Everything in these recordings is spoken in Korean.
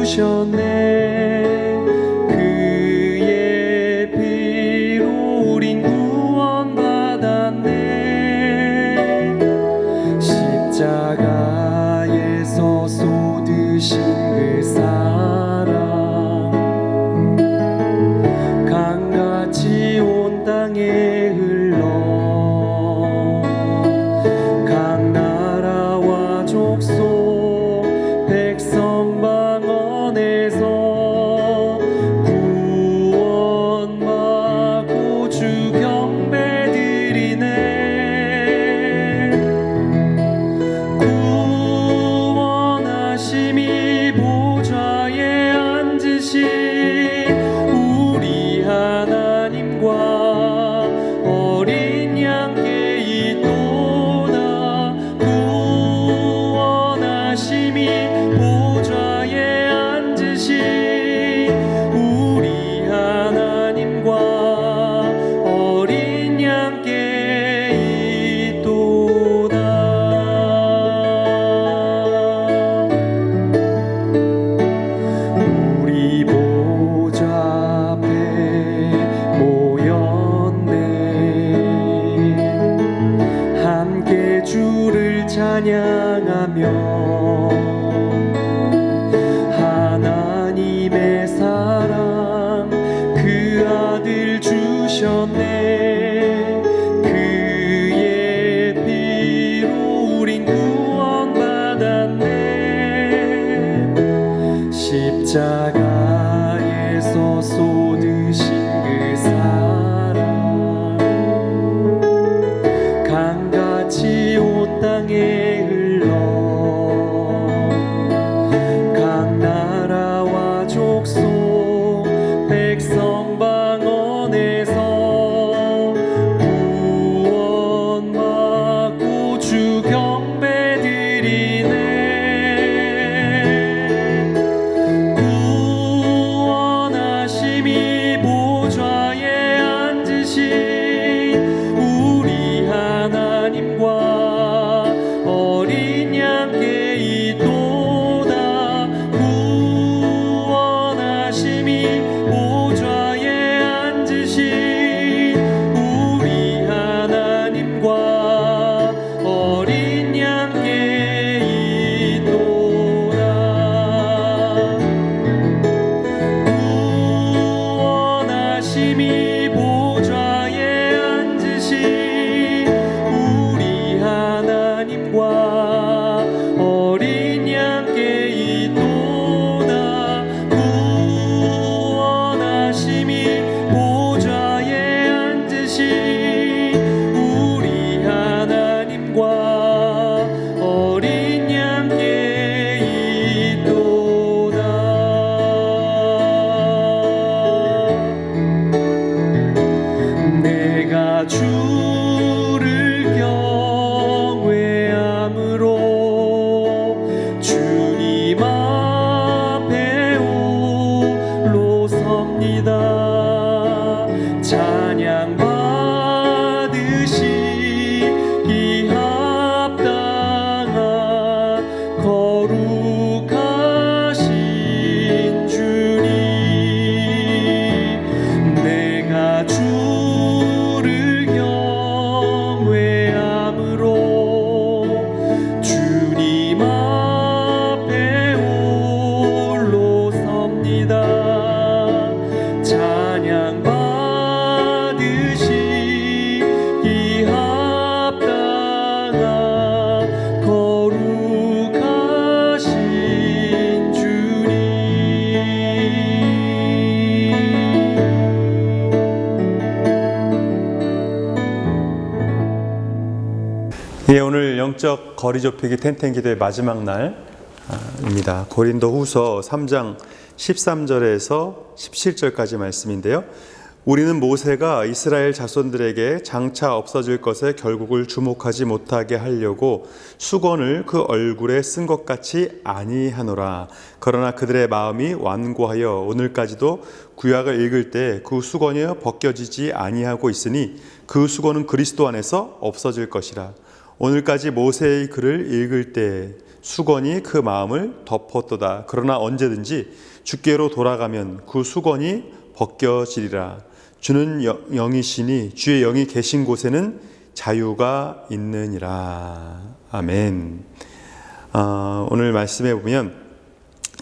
주셨네. 그의 피로 우린 구원받았네. 십자가에서 쏟으신 그 사랑, 강같이 온 땅에 흘러 각 나라와 족속 백성 방언에서 구원받고 주 경배 드리네. 구원하심이 보좌에 앉으신 우리 하나님과 어린 양께 있도다. 구원하심이 보좌에 앉으신 우리 하나님과 어린 양께 있도다. 우리 보좌 앞에 모였네. 함께 주를 찬양하며 하나님의 사랑 그 아들 주셨네. 그의 피로 우린 구원받았네. 십자가에서 쏟으신 그 사랑, 강같이 온 땅에 흘러 각 나라와 족속 백성 방언에서 구원받고 주 경배 드리네. 구원하심이 보좌에 앉으신 우리 하나님과 어린 양께 있도다. 구원하심이 보좌에 앉으신 우리 하나님과 어린 양께 있도다. 구원하심이 보좌에 앉으신 우리 하나님과 어린 양께 있도다. 구원하심이 보좌에 앉으신 우리 하나님과 어린 양께 있도다. 내가 주를 경외함으로 주님 앞에 홀로 섭니다. 찬양 받으시기 합당한 거룩하신 주님. 내가 주를 경외함으로 주님 앞에 홀로 섭니다. 찬양 받으시기 합당한 거룩하신 주님. 예, 오늘 영적 거리 좁히기 텐텐 기도의 마지막 날입니다. 고린도후서 3장 13절에서 17절까지 말씀인데요. 우리는 모세가 이스라엘 자손들에게 장차 없어질 것에 결국을 주목하지 못하게 하려고 수건을 그 얼굴에 쓴 것 같이 아니하노라. 그러나 그들의 마음이 완고하여 오늘까지도 구약을 읽을 때 그 수건이 벗겨지지 아니하고 있으니 그 수건은 그리스도 안에서 없어질 것이라. 오늘까지 모세의 글을 읽을 때 수건이 그 마음을 덮었도다. 그러나 언제든지 주께로 돌아가면 그 수건이 벗겨지리라. 주는 영이시니 주의 영이 계신 곳에는 자유가 있느니라. 아멘. 오늘 말씀해 보면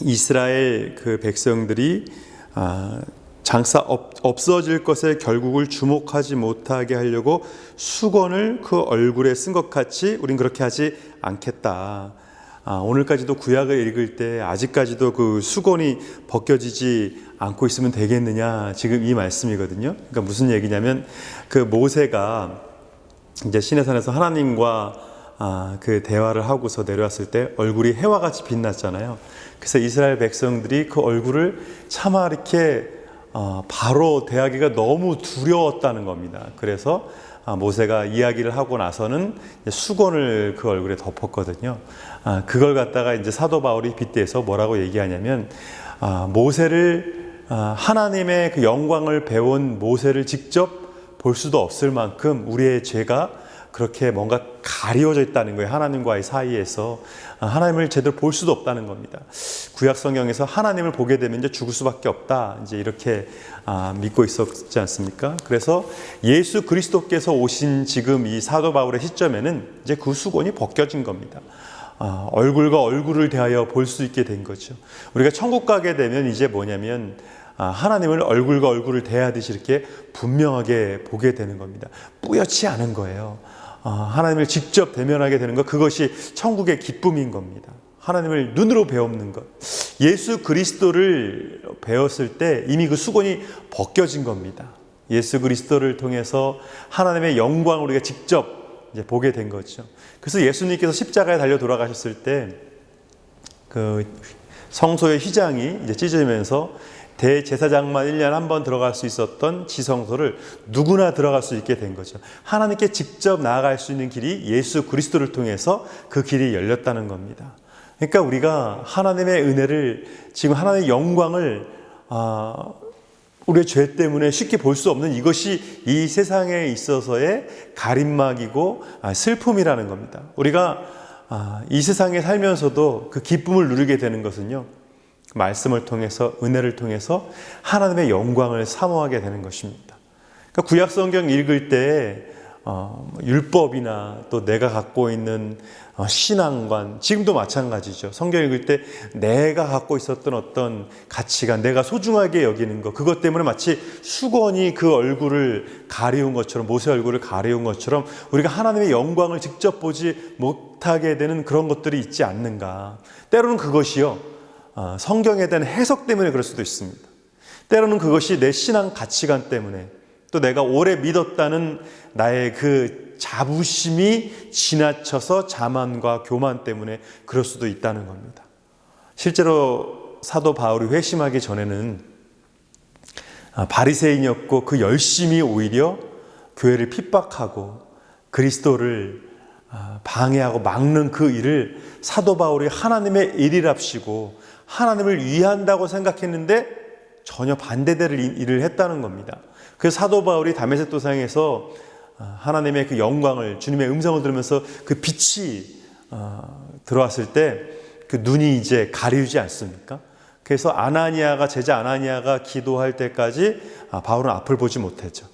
이스라엘 그 백성들이 장사 없어질 것에 결국을 주목하지 못하게 하려고 수건을 그 얼굴에 쓴 것 같이 우린 그렇게 하지 않겠다. 오늘까지도 구약을 읽을 때 아직까지도 그 수건이 벗겨지지 않고 있으면 되겠느냐, 지금 이 말씀이거든요. 그러니까 무슨 얘기냐면 그 모세가 이제 시내산에서 하나님과 그 대화를 하고서 내려왔을 때 얼굴이 해와 같이 빛났잖아요. 그래서 이스라엘 백성들이 그 얼굴을 차마 이렇게 바로 대하기가 너무 두려웠다는 겁니다. 그래서 모세가 이야기를 하고 나서는 수건을 그 얼굴에 덮었거든요. 그걸 갖다가 이제 사도 바울이 빗대서 뭐라고 얘기하냐면 모세를 하나님의 그 영광을 배운 모세를 직접 볼 수도 없을 만큼 우리의 죄가 그렇게 뭔가 가려져 있다는 거예요. 하나님과의 사이에서 하나님을 제대로 볼 수도 없다는 겁니다. 구약 성경에서 하나님을 보게 되면 이제 죽을 수밖에 없다, 이제 이렇게 믿고 있었지 않습니까? 그래서 예수 그리스도께서 오신 지금 이 사도 바울의 시점에는 이제 그 수건이 벗겨진 겁니다. 얼굴과 얼굴을 대하여 볼 수 있게 된 거죠. 우리가 천국 가게 되면 이제 뭐냐면 하나님을 얼굴과 얼굴을 대하듯이 이렇게 분명하게 보게 되는 겁니다. 뿌옇지 않은 거예요. 하나님을 직접 대면하게 되는 것, 그것이 천국의 기쁨인 겁니다. 하나님을 눈으로 배우는 것. 예수 그리스도를 배웠을 때 이미 그 수건이 벗겨진 겁니다. 예수 그리스도를 통해서 하나님의 영광을 우리가 직접 이제 보게 된 거죠. 그래서 예수님께서 십자가에 달려 돌아가셨을 때 그 성소의 휘장이 이제 찢어지면서 대제사장만 1년에 한 번 들어갈 수 있었던 지성소를 누구나 들어갈 수 있게 된 거죠. 하나님께 직접 나아갈 수 있는 길이 예수 그리스도를 통해서 그 길이 열렸다는 겁니다. 그러니까 우리가 하나님의 은혜를, 지금 하나님의 영광을 우리의 죄 때문에 쉽게 볼 수 없는 이것이 이 세상에 있어서의 가림막이고 슬픔이라는 겁니다. 우리가 이 세상에 살면서도 그 기쁨을 누리게 되는 것은요, 말씀을 통해서, 은혜를 통해서 하나님의 영광을 사모하게 되는 것입니다. 그러니까 구약 성경 읽을 때 율법이나 또 내가 갖고 있는 신앙관, 지금도 마찬가지죠. 성경 읽을 때 내가 갖고 있었던 어떤 가치관, 내가 소중하게 여기는 것, 그것 때문에 마치 수건이 그 얼굴을 가리운 것처럼, 모세 얼굴을 가리운 것처럼 우리가 하나님의 영광을 직접 보지 못하게 되는 그런 것들이 있지 않는가. 때로는 그것이요, 성경에 대한 해석 때문에 그럴 수도 있습니다. 때로는 그것이 내 신앙 가치관 때문에, 또 내가 오래 믿었다는 나의 그 자부심이 지나쳐서 자만과 교만 때문에 그럴 수도 있다는 겁니다. 실제로 사도 바울이 회심하기 전에는 바리새인이었고 그 열심히 오히려 교회를 핍박하고 그리스도를 방해하고 막는 그 일을 사도 바울이 하나님의 일이랍시고 하나님을 위한다고 생각했는데 전혀 반대되는 일을 했다는 겁니다. 그래서 사도 바울이 다메섹 도상에서 하나님의 그 영광을, 주님의 음성을 들으면서 그 빛이 들어왔을 때 그 눈이 이제 가리우지 않습니까? 그래서 제자 아나니아가 기도할 때까지 바울은 앞을 보지 못했죠.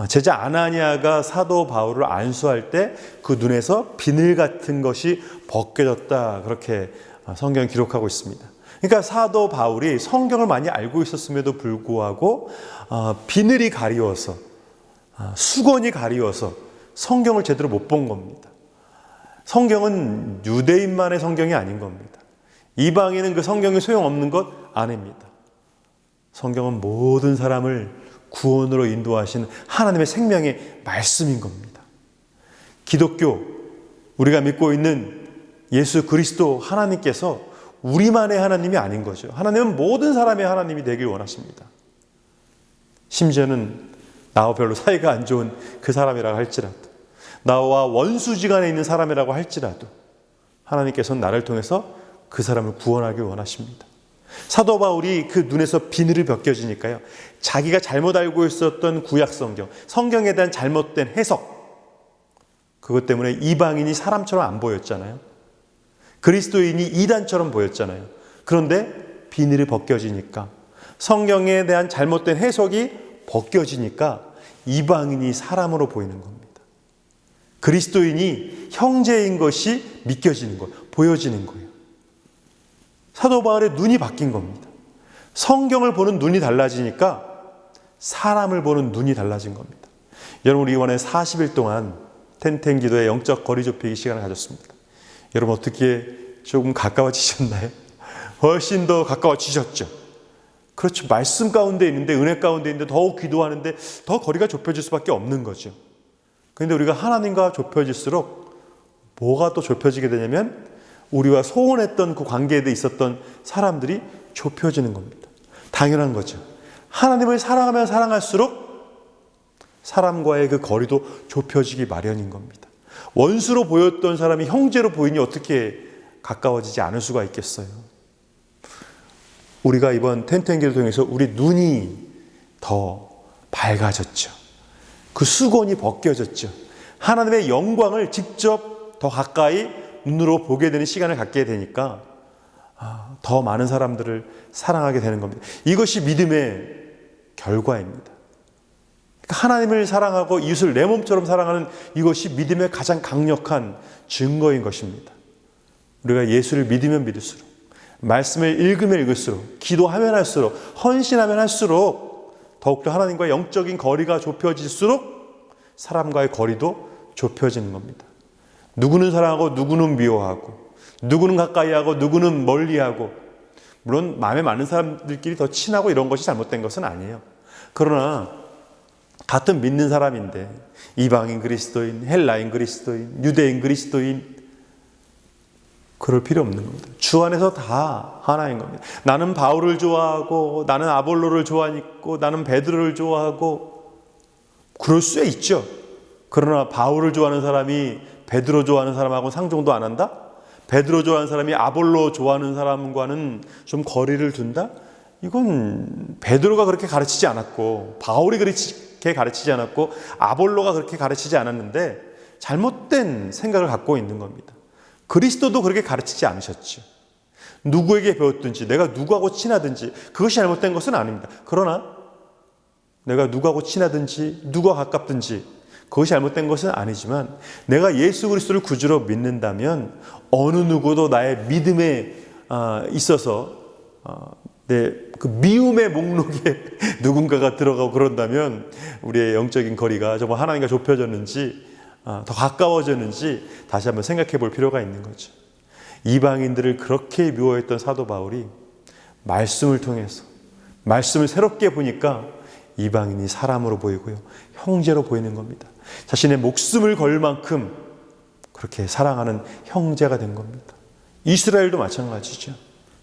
제자 아나니아가 사도 바울을 안수할 때 그 눈에서 비늘 같은 것이 벗겨졌다, 그렇게 성경이 기록하고 있습니다. 그러니까 사도 바울이 성경을 많이 알고 있었음에도 불구하고 비늘이 가리워서, 수건이 가리워서 성경을 제대로 못 본 겁니다. 성경은 유대인만의 성경이 아닌 겁니다. 이방인은 그 성경이 소용없는 것 아닙니다. 성경은 모든 사람을 구원으로 인도하시는 하나님의 생명의 말씀인 겁니다. 기독교, 우리가 믿고 있는 예수 그리스도 하나님께서 우리만의 하나님이 아닌 거죠. 하나님은 모든 사람의 하나님이 되길 원하십니다. 심지어는 나와 별로 사이가 안 좋은 그 사람이라고 할지라도, 나와 원수지간에 있는 사람이라고 할지라도 하나님께서는 나를 통해서 그 사람을 구원하길 원하십니다. 사도 바울이 그 눈에서 비늘이 벗겨지니까요, 자기가 잘못 알고 있었던 구약 성경, 성경에 대한 잘못된 해석, 그것 때문에 이방인이 사람처럼 안 보였잖아요. 그리스도인이 이단처럼 보였잖아요. 그런데 비늘이 벗겨지니까, 성경에 대한 잘못된 해석이 벗겨지니까 이방인이 사람으로 보이는 겁니다. 그리스도인이 형제인 것이 믿겨지는 거예요. 보여지는 거예요. 사도 바울의 눈이 바뀐 겁니다. 성경을 보는 눈이 달라지니까 사람을 보는 눈이 달라진 겁니다. 여러분, 우리 이번에 40일 동안 텐텐 기도의 영적 거리 좁히기 시간을 가졌습니다. 여러분, 어떻게 조금 가까워지셨나요? 훨씬 더 가까워지셨죠? 그렇죠. 말씀 가운데 있는데, 은혜 가운데 있는데 더욱 기도하는데 더 거리가 좁혀질 수밖에 없는 거죠. 그런데 우리가 하나님과 좁혀질수록 뭐가 또 좁혀지게 되냐면, 우리와 소원했던 그 관계에 있었던 사람들이 좁혀지는 겁니다. 당연한 거죠. 하나님을 사랑하면 사랑할수록 사람과의 그 거리도 좁혀지기 마련인 겁니다. 원수로 보였던 사람이 형제로 보이니 어떻게 가까워지지 않을 수가 있겠어요. 우리가 이번 텐텐기를 통해서 우리 눈이 더 밝아졌죠. 그 수건이 벗겨졌죠. 하나님의 영광을 직접 더 가까이 눈으로 보게 되는 시간을 갖게 되니까 더 많은 사람들을 사랑하게 되는 겁니다. 이것이 믿음의 결과입니다. 하나님을 사랑하고 이웃을 내 몸처럼 사랑하는 이것이 믿음의 가장 강력한 증거인 것입니다. 우리가 예수를 믿으면 믿을수록, 말씀을 읽으면 읽을수록, 기도하면 할수록, 헌신하면 할수록 더욱더 하나님과 영적인 거리가 좁혀질수록 사람과의 거리도 좁혀지는 겁니다. 누구는 사랑하고 누구는 미워하고, 누구는 가까이 하고 누구는 멀리하고, 물론 마음에 맞는 사람들끼리 더 친하고 이런 것이 잘못된 것은 아니에요. 그러나 같은 믿는 사람인데 이방인 그리스도인, 헬라인 그리스도인, 유대인 그리스도인, 그럴 필요 없는 겁니다. 주 안에서 다 하나인 겁니다. 나는 바울을 좋아하고, 나는 아볼로를 좋아하고, 나는 베드로를 좋아하고, 그럴 수 있죠. 그러나 바울을 좋아하는 사람이 베드로 좋아하는 사람하고 상종도 안 한다? 베드로 좋아하는 사람이 아볼로 좋아하는 사람과는 좀 거리를 둔다? 이건 베드로가 그렇게 가르치지 않았고, 바울이 그렇게 가르치지 않았고, 아볼로가 그렇게 가르치지 않았는데 잘못된 생각을 갖고 있는 겁니다. 그리스도도 그렇게 가르치지 않으셨죠. 누구에게 배웠든지, 내가 누구하고 친하든지 그것이 잘못된 것은 아닙니다. 그러나 내가 누구하고 친하든지 누구와 가깝든지 그것이 잘못된 것은 아니지만, 내가 예수 그리스도를 구주로 믿는다면 어느 누구도 나의 믿음에 있어서 내 그 미움의 목록에 누군가가 들어가고 그런다면 우리의 영적인 거리가 정말 하나님과 좁혀졌는지 더 가까워졌는지 다시 한번 생각해 볼 필요가 있는 거죠. 이방인들을 그렇게 미워했던 사도 바울이 말씀을 통해서, 말씀을 새롭게 보니까 이방인이 사람으로 보이고요, 형제로 보이는 겁니다. 자신의 목숨을 걸 만큼 그렇게 사랑하는 형제가 된 겁니다. 이스라엘도 마찬가지죠.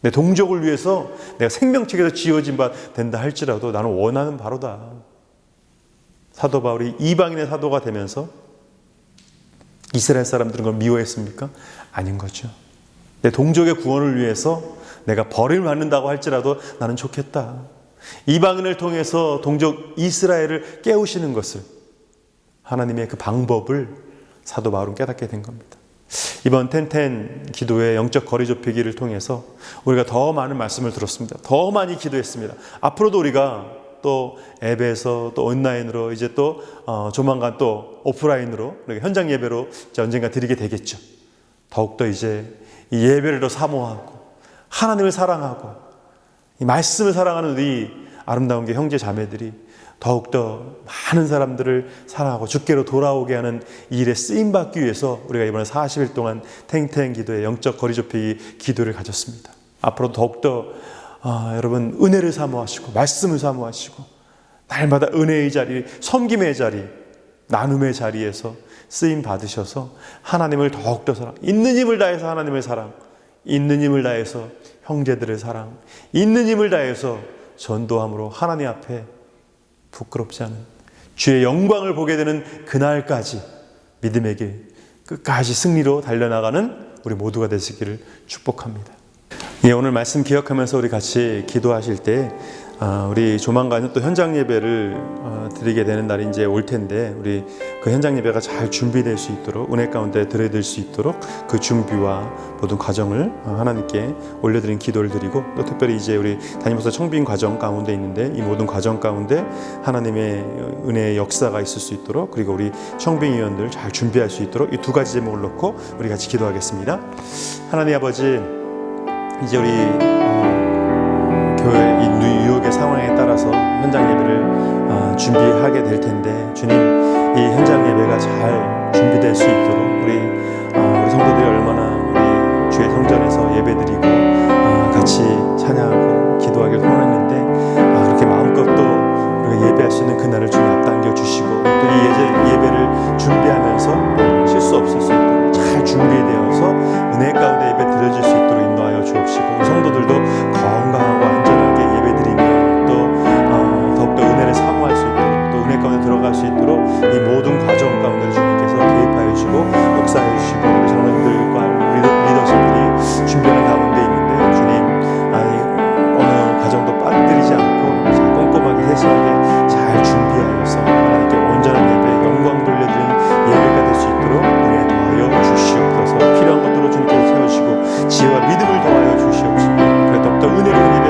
내 동족을 위해서 내가 생명책에서 지어진 바 된다 할지라도 나는 원하는 바로다. 사도 바울이 이방인의 사도가 되면서 이스라엘 사람들은 그걸 미워했습니까? 아닌 거죠. 내 동족의 구원을 위해서 내가 벌을 받는다고 할지라도 나는 좋겠다. 이방인을 통해서 동족 이스라엘을 깨우시는 것을, 하나님의 그 방법을 사도 바울은 깨닫게 된 겁니다. 이번 텐텐 기도의 영적 거리 좁히기를 통해서 우리가 더 많은 말씀을 들었습니다. 더 많이 기도했습니다. 앞으로도 우리가 또 앱에서 또 온라인으로, 이제 또 조만간 또 오프라인으로, 현장 예배로 이제 언젠가 드리게 되겠죠. 더욱더 이제 이 예배를 더 사모하고 하나님을 사랑하고 이 말씀을 사랑하는 우리 아름다운 게 형제 자매들이 더욱더 많은 사람들을 사랑하고 주께로 돌아오게 하는 이 일에 쓰임받기 위해서 우리가 이번에 40일 동안 탱탱 기도의 영적 거리 좁히기 기도를 가졌습니다. 앞으로 더욱더 여러분 은혜를 사모하시고 말씀을 사모하시고 날마다 은혜의 자리, 섬김의 자리, 나눔의 자리에서 쓰임 받으셔서 하나님을 더욱더 사랑, 있는 힘을 다해서 하나님을 사랑, 있는 힘을 다해서 형제들을 사랑, 있는 힘을 다해서 전도함으로 하나님 앞에 부끄럽지 않은 주의 영광을 보게 되는 그날까지 믿음의 길 끝까지 승리로 달려나가는 우리 모두가 되시기를 축복합니다. 예, 오늘 말씀 기억하면서 우리 같이 기도하실 때 우리 조만간은 또 현장 예배를 드리게 되는 날이 이제 올 텐데, 우리 그 현장 예배가 잘 준비될 수 있도록 은혜 가운데 드려질 수 있도록 그 준비와 모든 과정을 하나님께 올려드린 기도를 드리고, 또 특별히 이제 우리 담임목사 청빙 과정 가운데 있는데 이 모든 과정 가운데 하나님의 은혜의 역사가 있을 수 있도록, 그리고 우리 청빙위원들 잘 준비할 수 있도록 이 두 가지 제목을 놓고 우리 같이 기도하겠습니다. 하나님 아버지, 이제 우리 교회 이 뉴욕의 상황에 따라서 현장 예배를 준비하게 될 텐데, 주님, 이 현장 예배가 잘 준비될 수 있도록 우리 성도들이 얼마나 우리 주의 성전에서 예배드리고 같이 찬양하고 기도하기를 소원했는데, 그렇게 마음껏 또 우리가 예배할 수 있는 그날을 주님 앞당겨 주시고, 또 이 예배를 준비하면서 실수 없을 수 있도록 잘 준비되어서 은혜 가운데 예배 드려질 수 있도록 인도하여 주옵시고, 성도들도 건강하고 안전하게 예배드리며 또 더욱더 은혜를 사모할 수 있도록, 또 은혜 가운데 들어갈 수 있도록 이 모든 과정 가운데 주님께서 개입하여 주시고 역사해 주시고, 우리 장로님들과 리더십들이 준비하는 가운데 있는데, 주님, 어느 과정도 빠뜨리지 않고 잘 꼼꼼하게 세심하게 잘 준비하여서 하나님께 온전한 예배, 영광 돌려드리는 예배가 될 수 있도록 은혜 더하여 주시옵소서. 필요한 것들로 주님께서 채우시고 지혜와 믿음을 더하여 주시옵시고, 그래 더욱더 은혜로운 예배,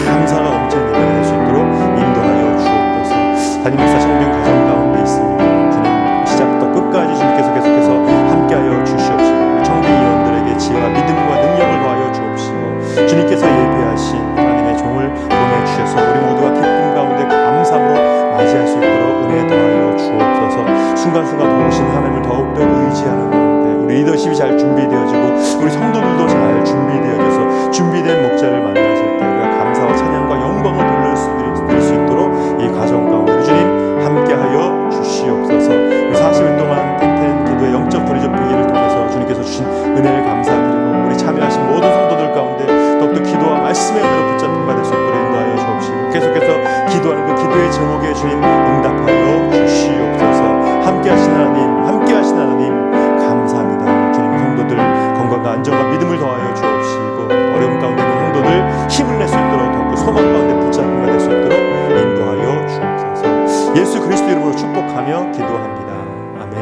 감사가 넘치는 예배가 될 수 있도록 인도하여 주옵소서. 담임목사 청빙 과정 가운데 있습니다. 주님, 시작부터 끝까지 주님께서 계속해서 함께하여 주시옵시고, 청빙위원들에게 지혜와 믿음과 능력을 더하여 주옵시고, 주님께서 예배하신 하나님의 종을 보내주셔서 우리 모두가 기쁨 가운데 감사로 맞이할 수 있도록 은혜 더하여 주옵소서. 순간순간 도우신 하나님을 더욱더 의지하는 가운데 우리 리더십이 잘 준비되어지고 우리 성도들도 잘 준비되어져서 준비된 목자를 만났을 때 우리가 감사와 찬양과 영광을 돌릴 수 있도록 이 과정 가운데 주님 함께하여 주시옵소서. 40일 동안 텐텐 기도의 영적 거리 좁히기를 통해서 주님께서 주신 은혜를 감사드리고, 우리 참여하신 모든 성도들 가운데 더욱더 기도와 말씀의 은혜로 붙잡힌 바 될 수 있도록 인도하여 주옵시고, 계속해서 기도하는 그 기도의 제목에 주님 응답하여 주시옵소서. 함께하신 하나님 감사합니다. 주님, 성도들 건강과 안정과 믿음을 더하여 주옵시고, 어려움 가운데 있는 성도들 힘을 낼 수 있도록 더욱더 소망 가운데 붙잡힌 바 될 수 있도록 인도하여 주옵소서. 예수 그리스도 이름으로 축복하며 기도합니다. 아멘.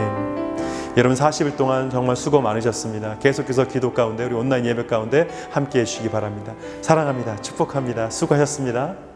여러분, 40일 동안 정말 수고 많으셨습니다. 계속해서 기도 가운데 우리 온라인 예배 가운데 함께해 주시기 바랍니다. 사랑합니다. 축복합니다. 수고하셨습니다.